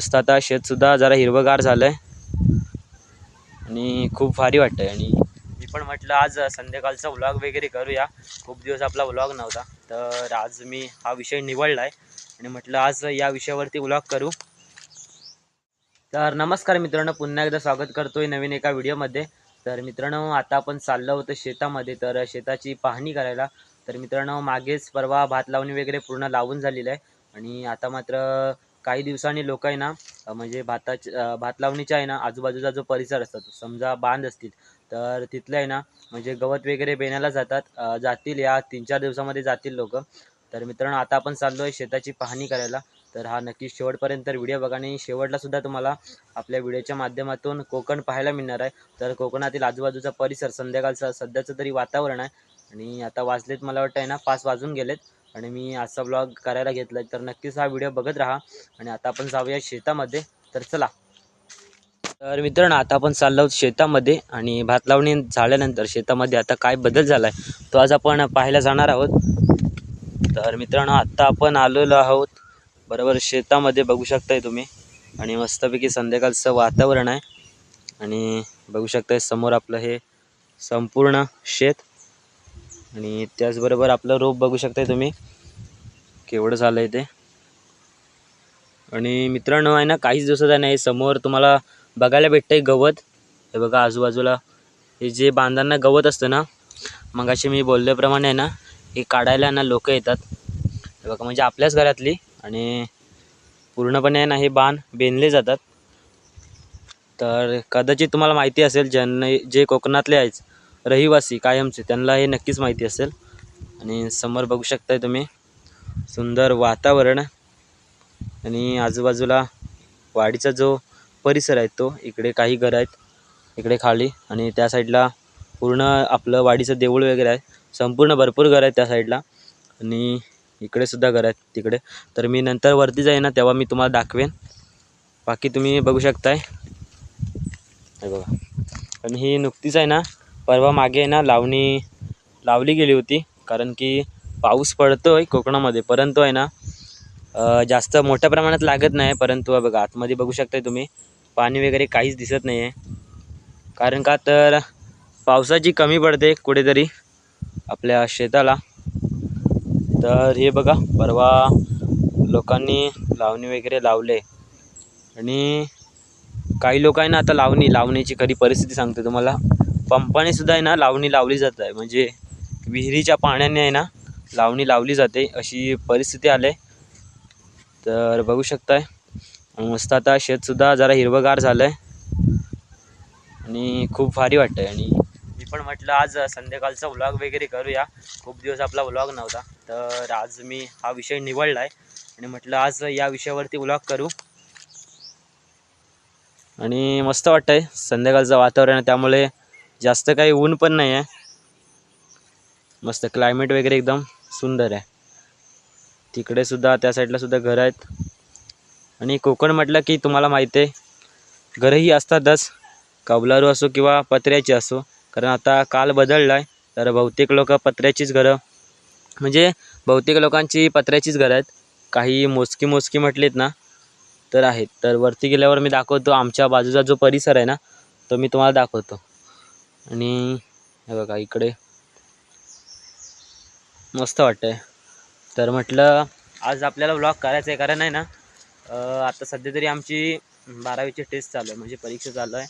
मस्त आता शेतसुद्धा जरा हिरवंगार झालं आहे आणि खूप भारी वाटतं आहे। आणि मी पण म्हटलं आज संध्याकाळचा व्लॉग वगैरे करूया, खूप दिवस आपला व्लॉग नव्हता, तर आज मी हा विषय निवडला आहे आणि म्हटलं आज या विषयावरती व्लॉग करू। तर नमस्कार मित्रांनो, पुन्हा एकदा स्वागत करतोय नवीन एका व्हिडिओमध्ये। तर मित्रांनो, आता आपण चाललो होतो शेतामध्ये, तर शेताची पाहणी करायला। तर मित्रांनो, मागेच परवा भात लावणी वगैरे पूर्ण लावून झालेलं आहे आणि आता मात्र काही दिवसांनी लोक आहे ना, म्हणजे भात लावणीच्या आहे ना आजूबाजूचा जो परिसर असतो, समजा बांध असतील तर तिथलं आहे ना, म्हणजे गवत वगैरे बेण्याला जातील या 3-4 दिवसामध्ये जातील लोक। तर मित्रांनो, आता आपण चाललो आहे शेताची पाहणी करायला। तर हा नक्की शेवटपर्यंत व्हिडिओ बघा आणि शेवटला सुद्धा तुम्हाला आपल्या व्हिडिओच्या माध्यमातून कोकण पाहायला मिळणार आहे। तर कोकणातील आजूबाजूचा परिसर, संध्याकाळचा सध्याचं तरी वातावरण आहे आणि आता वाजलेत मला वाटतं आहे ना 5 वाजून गेलेत आणि मी आजचा व्लॉग करायला घेतला आहे। तर नक्कीच हा व्हिडिओ बघत राहा आणि आता आपण जाऊया शेतामध्ये। तर चला। तर मित्रांनो, आता आपण चाललो आहोत शेतामध्ये आणि भात लावणी झाल्यानंतर शेतामध्ये आता काय बदल झाला आहे तो आज आपण पाहायला जाणार आहोत। तर मित्रांनो, आत्ता आपण आलेलो आहोत बरोबर शेतामध्ये, बघू शकताय तुम्ही, आणि मस्तपैकी संध्याकाळचं वातावरण आहे आणि बघू शकताय समोर आपलं हे संपूर्ण शेत आणि त्याचबरोबर आपलं रोप बघू शकताय तुम्ही केवढं झालं आहे ते। आणि मित्रांनो आहे ना, काहीच दिवसात आहे ना हे समोर तुम्हाला बघायला भेटतंय गवत। हे बघा आजूबाजूला हे जे बांधांना गवत असतं ना, मगाशी मी बोलल्याप्रमाणे आहे ना, हे काढायला ना लोक येतात। हे बघा, म्हणजे आपल्याच घरातली, आणि पूर्णपणे आहे ना हे बांध बेनले जातात। तर कदाचित तुम्हाला माहिती असेल, जे कोकणातले आहेत रहिवासी कायमचे, त्यांना हे नक्कीच माहिती असेल। आणि समोर बघू शकताय तुम्ही सुंदर वातावरण आणि आजूबाजूला वाडीचा जो परिसर आहे तो, इकडे काही घर आहेत इकडे खाली, आणि त्या साईडला पूर्ण आपलं वाडीचं देऊळ वगैरे आहे, संपूर्ण भरपूर घर आहेत त्या साईडला, आणि इकडे सुद्धा घर आहेत तिकडे। तर मी नंतर वरती जाईन ना तेव्हा मी तुम्हाला दाखवेन। बाकी तुम्ही बघू शकताय हे बघा। आणि ही नुकतीच आहे ना परवा मागे आहे ना लावली गेली होती, कारण की पाऊस पडतोय कोकणामध्ये, परंतु आहे ना जास्त मोठ्या प्रमाणात लागत नाही। परंतु बघा आतमध्ये बघू शकताय तुम्ही पाणी वगैरे काहीच दिसत नाही आहे, कारण का तर पावसाची कमी पडते कुठेतरी आपल्या शेताला। तर हे बघा परवा लोकांनी लावणी वगैरे लावले, आणि काही लोक आहे ना आता लावणीची खरी परिस्थिती सांगतो तुम्हाला, पंपाने सुद्धा आहे ना लावणी लावली जात आहे, म्हणजे विहिरीच्या पाण्याने आहे ना लावणी लावली जाते, अशी परिस्थिती आली। तर बघू शकताय मस्त आता शेतसुद्धा जरा हिरवंगार झालं आहे आणि खूप भारी वाटतं आहे। आणि मी पण म्हटलं आज संध्याकाळचा व्लॉग वगैरे करूया, खूप दिवस आपला व्लॉग नव्हता, तर आज मी हा विषय निवडला आहे आणि म्हटलं आज या विषयावरती व्लॉग करू। आणि मस्त वाटतं आहे, संध्याकाळचं वातावरण आहे त्यामुळे जास्त काही ऊन पण नाही आहे, मस्त क्लायमेट वगैरे एकदम सुंदर आहे। तिकडे सुद्धा त्या साईडला सुद्धा घर आहेत, आणि कोकण म्हटलं की तुम्हाला माहिती आहे घरंही असतातच, कौलारू असो किंवा पत्र्याची असो, कारण आता काल बदलला आहे, तर बहुतेक लोक पत्र्याचीच घरं, म्हणजे बहुतेक लोकांची पत्र्याचीच घरं आहेत, काही मोजकी म्हटलीत ना तर आहेत। तर वरती गेल्यावर मी दाखवतो आमच्या बाजूचा जो परिसर आहे ना तो मी तुम्हाला दाखवतो। आणि हे बघा इकडे मस्त वाटतंय। तर म्हटलं आज आपल्याला व्लॉग करायचा आहे, कारण आहे ना आता सध्या तरी आमची 12वीची टेस्ट चालू आहे, म्हणजे परीक्षा चालू आहे,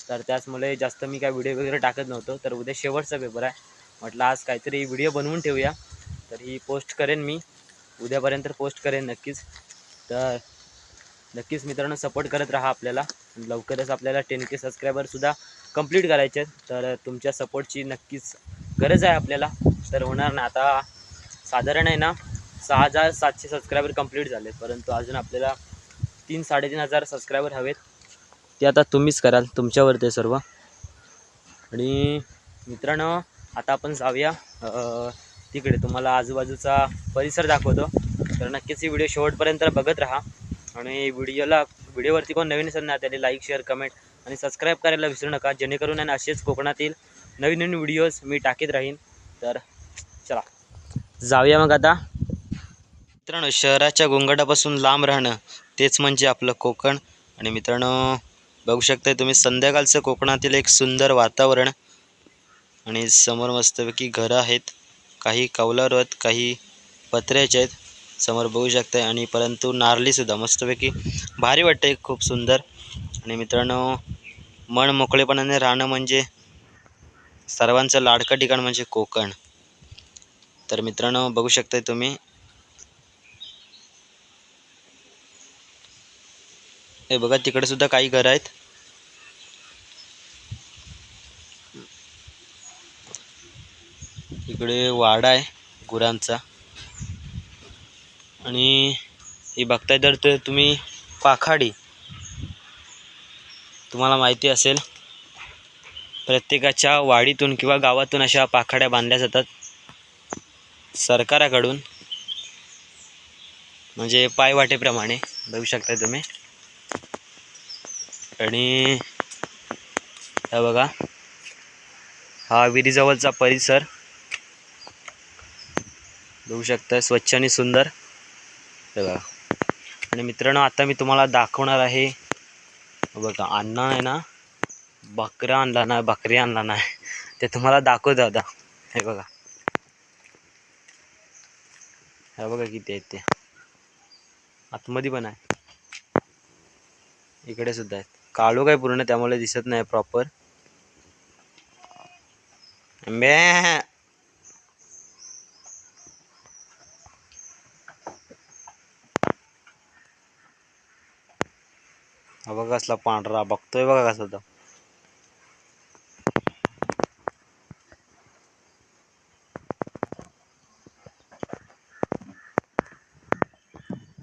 तर त्याचमुळे जास्त मी काय व्हिडिओ वगैरे टाकत नव्हतो। तर उद्या शेवटचा पेपर आहे, म्हटलं आज काहीतरी व्हिडिओ बनवून ठेवूया, तर ही पोस्ट करेन मी उद्यापर्यंत, पोस्ट करेन नक्कीच। तर नक्कीच मित्रांनो सपोर्ट करत राहा आपल्याला, लवकरच आपल्याला 10K सबस्क्रायबरसुद्धा कंप्लीट करायचे आहेत, तर तुमच्या सपोर्टची नक्कीच गरज आहे आपल्याला। तर होणार ना, आता साधारण आहे ना 6700 सबस्क्रायबर कंप्लीट झाले, परंतु अजून आपल्याला 3-3.5 हजार सबस्क्रायबर हवेत, ते आता तुम्हीच कराल, तुमच्यावरती सर्व। आणि मित्रांनो आता आपण जाऊया तिकडे, तुम्हाला आजूबाजूचा परिसर दाखवतो, तर नक्कीच ही व्हिडिओ शेवटपर्यंत बघत राहा। आणि व्हिडिओवरती कोण नवीन असेल ना त्याने लाईक, शेअर, कमेंट आणि सबस्क्राईब करायला विसरू नका, जेणेकरून आहे ना असेच कोकणातील नवीन व्हिडिओज मी टाकीत राहीन। तर चला जाऊया मग आता। मित्रांनो, शहराच्या गोंगाटापासून लांब राहणं तेच म्हणजे आपलं कोकण. आणि मित्रांनो बघू शकताय तुम्ही संध्याकाळचं कोकणातील एक सुंदर वातावरण. आणि समोर मस्तपैकी घरं आहेत, काही कौलारू आहेत, काही पत्र्याचे आहेत समोर बघू शकताय. आणि परंतु नारळीसुद्धा मस्तपैकी भारी वाटते, खूप सुंदर. आणि मित्रांनो मन मोकळेपणाने राहणं म्हणजे सर्वांचं लाडकं ठिकाण म्हणजे कोकण. तर मित्रांनो बघू शकताय तुम्ही, हे बघा तिकडे सुद्धा काही घरं आहेत. इकडे वाडा आहे गुरांचा. आणि हे बघताय तर तुम्ही पाखाडी, तुम्हाला माहिती असेल प्रत्येकाच्या वाडीतून किंवा गावातून अशा पाखाड्या बांधल्या जातात सरकाराकडून, म्हणजे पायवाटेप्रमाणे बघू शकता तुम्ही. आणि हा बघा हा विहिरीजवळचा परिसर बघू शकता, स्वच्छ आणि सुंदर बघा. आणि मित्रांनो आता मी तुम्हाला दाखवणार आहे, बघा अण्णा आहे ना बकरा आणला ना, बकरी आणला ना, ते तुम्हाला दाखवतो आता. हे बघा, हे बघा किती आहेत ते. आतमध्ये पण आहे, इकडे सुद्धा आहेत. काळोख आहे पूर्ण त्यामुळे दिसत नाही प्रॉपर. हा बघा कसला पांढरा बघतोय, बघा कसा तो.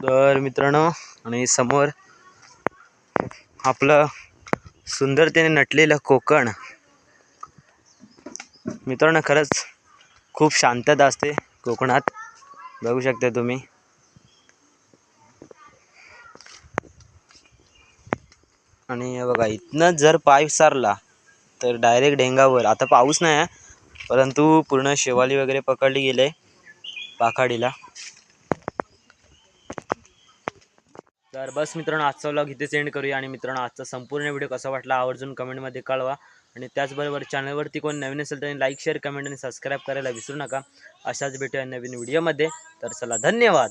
तर मित्रांनो आणि समोर आपलं सुंदरतेने नटलेलं कोकण. मित्रांनो खरंच खूप शांतता असते कोकणात, बघू शकता तुम्ही. आणि हे बघा इथनं जर पाय सारला तर डायरेक्ट ढेंगावर. आता पाऊस नाही आहे परंतु पूर्ण शेवाली वगैरे पकडली गेले पाखाडीला. तर बस मित्रांनो आजचा व्लॉग इथे सेंड करूया. आणि मित्रांनो आजचा संपूर्ण व्हिडिओ कसा वाटला आवर्जून कमेंटमध्ये कळवा. आणि त्याचबरोबर चॅनलवरती कोण नवीन असेल त्यांनी लाईक शेअर कमेंट आणि सबस्क्राईब करायला विसरू नका. अशाच भेटूया नवीन व्हिडिओमध्ये. तर चला धन्यवाद.